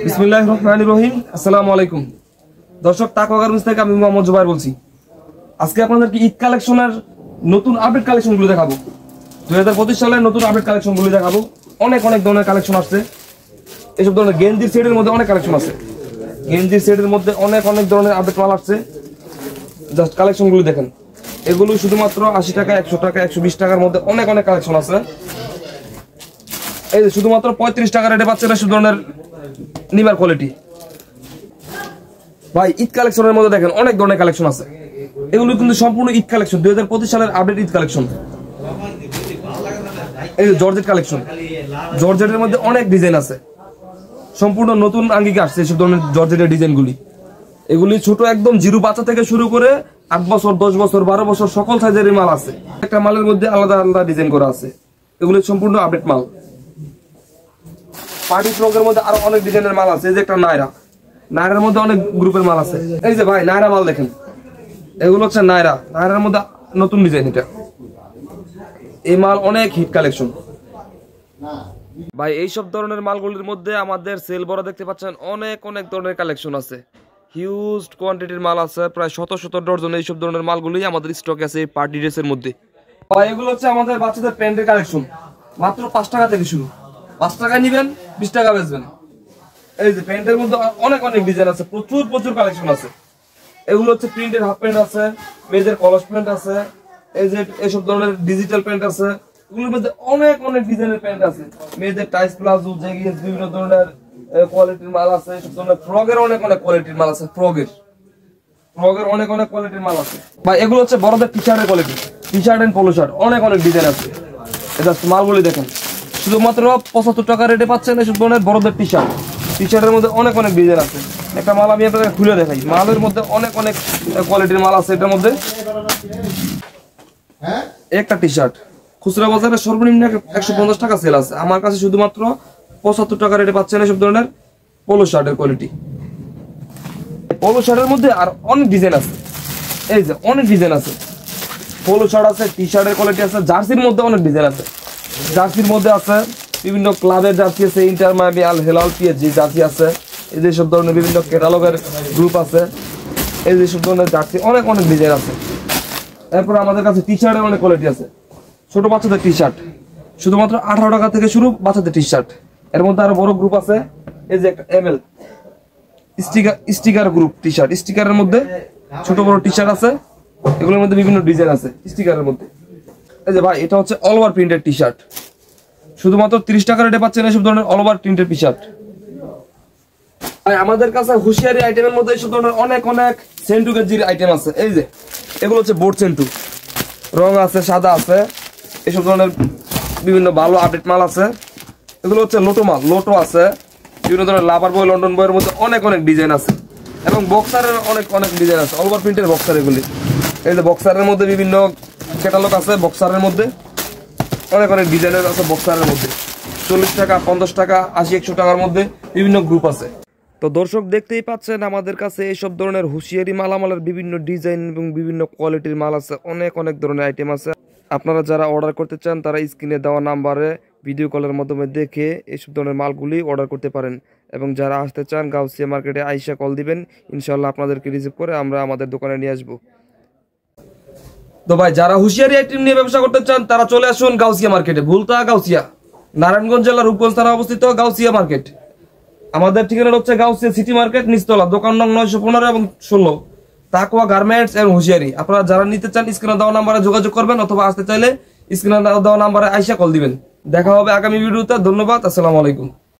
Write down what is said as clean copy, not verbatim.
বিসমিল্লাহির রহমানির রহিম। আসসালামু আলাইকুম দর্শক, তাকওয়া গার্মেন্টস থেকে আমি মোহাম্মদ জুবাইর বলছি। আজকে আপনাদেরকে ঈদ কালেকশনের নতুন আপডেট কালেকশনগুলো দেখাবো। 2025 সালের নতুন আপডেট কালেকশনগুলো দেখাবো। অনেক ধরনের কালেকশন আসছে। এইসব ধরনের গেঞ্জির সেটের মধ্যে অনেক কালেকশন আছে। গেঞ্জির সেটের মধ্যে অনেক ধরনের আপডেট মাল আসছে। জাস্ট কালেকশনগুলো দেখেন। এগুলো শুধুমাত্র 80 টাকা, 100 টাকা, 120 টাকার মধ্যে অনেক কালেকশন আছে। এই যে শুধুমাত্র 35 টাকা রেটে পাচ্ছেন এসব ধরনের নিমার কোয়ালিটি। ভাই ঈদ কালেকশনের মধ্যে দেখেন অনেক ধরনের কালেকশন আছে। এগুলো কিন্তু সম্পূর্ণ ঈদ কালেকশন, 2025 সালের আপডেট ঈদ কালেকশন। এই যে জর্জেট কালেকশন, জর্জেটের মধ্যে অনেক ডিজাইন আছে। সম্পূর্ণ নতুন আঙ্গিকে আসছে এসব ধরনের জর্জেটের ডিজাইনগুলি। এগুলি ছোট একদম জিরো বাচ্চা থেকে শুরু করে 8 বছর, 10 বছর, 12 বছর সকল সাইজের মাল আছে। একটা মালের মধ্যে আলাদা ডিজাইন করা আছে। এগুলি সম্পূর্ণ আপডেট মাল। পার্টি ফ্রকের মধ্যে আরো অনেক ডিজাইনের মাল আছে। এই যে একটা নায়রার মধ্যে অনেক গ্রুপের মাল আছে। এই যে ভাই নায়রা মাল দেখেন, এগুলো হচ্ছে নায়রার মধ্যে নতুন ডিজাইন। এটা এই মাল অনেক হিট কালেকশন ভাই। এইসব ধরনের মালগুলির মধ্যে আমাদের সেল বড় দেখতে পাচ্ছেন অনেক ধরনের কালেকশন আছে। হিউজ কোয়ান্টিটির মাল আছে, প্রায় শত ডজন। এইসব ধরনের মালগুলি আমাদের স্টক আছে এই পার্টি ড্রেসের মধ্যে। ভাই এগুলো হচ্ছে আমাদের বাচ্চাদের প্যান্টের কালেকশন। মাত্র 5 টাকা থেকে শুরু। 5 টাকা নিবেন, 20 টাকা বেচবেন। এই যে প্যান্টের মধ্যে অনেক ডিজাইন আছে, প্রচুর কালেকশন আছে। এগুলো হচ্ছে প্রিন্টের হাফ প্যান্ট আছে, মেয়েদের কলস প্যান্ট আছে। এই যে এইসব ধরনের ডিজিটাল প্যান্ট আছে। এগুলোর মধ্যে অনেক ডিজাইনের প্যান্ট আছে। মেয়েদের টাইস প্লাজো, জেগিংস, বিভিন্ন ধরনের কোয়ালিটির মাল আছে। এইসব ধরনের ফ্রকের অনেক কোয়ালিটির মাল আছে। ফ্রকের অনেক কোয়ালিটির মাল আছে ভাই। এগুলো হচ্ছে বড়দের টি শার্টের quality, T-shirt and polo shirt. অনেক ডিজাইন আছে। এটা মালগুলি দেখেন, শুধুমাত্র 75 টাকা রেটে পাচ্ছেন এসব ধরনের বড়দের টি শার্টের মধ্যে অনেক ডিজাইন আছে। একটা মাল আমি আপনাদের খুলে দেখাই। মালের মধ্যে অনেক কোয়ালিটির মাল আছে। এটার মধ্যে একটা টি শার্ট খুচরা বাজারে সর্বনিম্ন 150 টাকা সেল আছে। আমার কাছে শুধুমাত্র 75 টাকা রেটে পাচ্ছেন এসব ধরনের পোলো শার্টের কোয়ালিটি। পোলো শার্টের মধ্যে আর অনেক ডিজাইন আছে। এই যে অনেক ডিজাইন আছে। পোলো শার্ট আছে, টি শার্টের কোয়ালিটি আছে। জার্সির মধ্যে অনেক ডিজাইন আছে। জার্সির মধ্যে আছে বিভিন্ন ক্লাবের জার্সি আছে, ইন্টার মায়ামি, আল হেলাল, পিএসজি জার্সি আছে। এই যে সব ধরনের বিভিন্ন ক্যাটালগের গ্রুপ আছে। এই যে সব ধরনের জার্সি অনেক ডিজাইন আছে। এরপর আমাদের কাছে টি শার্টের অনেক কোয়ালিটি আছে। ছোট বাচ্চাদের টি শার্ট শুধুমাত্র 18 টাকা থেকে শুরু, বাচ্চাদের টি শার্ট। এর মধ্যে আরো বড় গ্রুপ আছে। এই যে একটা ML sticker group T shirt. স্টিকারের মধ্যে ছোট বড় টি শার্ট আছে। এগুলোর মধ্যে বিভিন্ন ডিজাইন আছে স্টিকারের মধ্যে। এই যে ভাই এটা হচ্ছে all over printed T shirt. শুধুমাত্র 30 টাকা রেটে পাচ্ছেন এসব ধরনের all over printed T shirt. আমাদের কাছে হুঁশিয়ারি আইটেমের মধ্যে এইসব ধরনের অনেক সেন্টু গেঞ্জির আইটেম আছে। এই যে এগুলো হচ্ছে বোর্ড সেন্টু, রং আছে, সাদা আছে। এইসব ধরনের বিভিন্ন ভালো আপডেট মাল আছে। এগুলো হচ্ছে লোটো মাল, লোটো আছে। বিভিন্ন ধরনের লাভার বয়, লন্ডন বয়ের মধ্যে অনেক ডিজাইন আছে। এবং বক্সারের অনেক ডিজাইন আছে। অল ওভার প্রিন্টের বক্সার এগুলি। এই যে বক্সারের মধ্যে বিভিন্ন ক্যাটালগ আছে। বক্সারের মধ্যে অনেক ডিজাইনের আছে। বক্সারের মধ্যে 40 টাকা, 50 টাকা, 80, 100 টাকার মধ্যে বিভিন্ন গ্রুপ আছে। তো দর্শক দেখতেই পাচ্ছেন আমাদের কাছে এইসব ধরনের হুঁশিয়ারি মালামালের বিভিন্ন ডিজাইন এবং বিভিন্ন কোয়ালিটির মাল আছে। অনেক ধরনের আইটেম আছে। আপনারা যারা অর্ডার করতে চান তারা স্ক্রিনে দেওয়া নাম্বারে ভিডিও কলের মাধ্যমে দেখে এইসব ধরনের মালগুলি অর্ডার করতে পারেন। এবং যারা আসতে চান গাউসিয়া মার্কেটে আইসা কল দিবেন, ইনশাল্লাহ আপনাদেরকে রিসিভ করে আমরা আমাদের দোকানে নিয়ে আসবো। তো ভাই যারা হুঁশিয়ারি আইটেম নিয়ে ব্যবসা করতে চান তারা চলে আসুন গাউসিয়া মার্কেটে। ভুলতা গাউসিয়া, নারায়ণগঞ্জ জেলার রূপগঞ্জ থানা অবস্থিত গাউসিয়া মার্কেট। আমাদের ঠিকানা হচ্ছে গাউসিয়া সিটি মার্কেট, নিচতলা, দোকান নং 915 এবং 16, তাকওয়া গার্মেন্টস এবং হুঁশিয়ারি। আপনারা যারা নিতে চান স্ক্রিনে দেওয়া নাম্বারে যোগাযোগ করবেন, অথবা আসতে চাইলে স্ক্রিনে দেওয়া নাম্বারে আইসা কল দিবেন। দেখা হবে আগামী ভিডিওতে। ধন্যবাদ। আসসালামু আলাইকুম।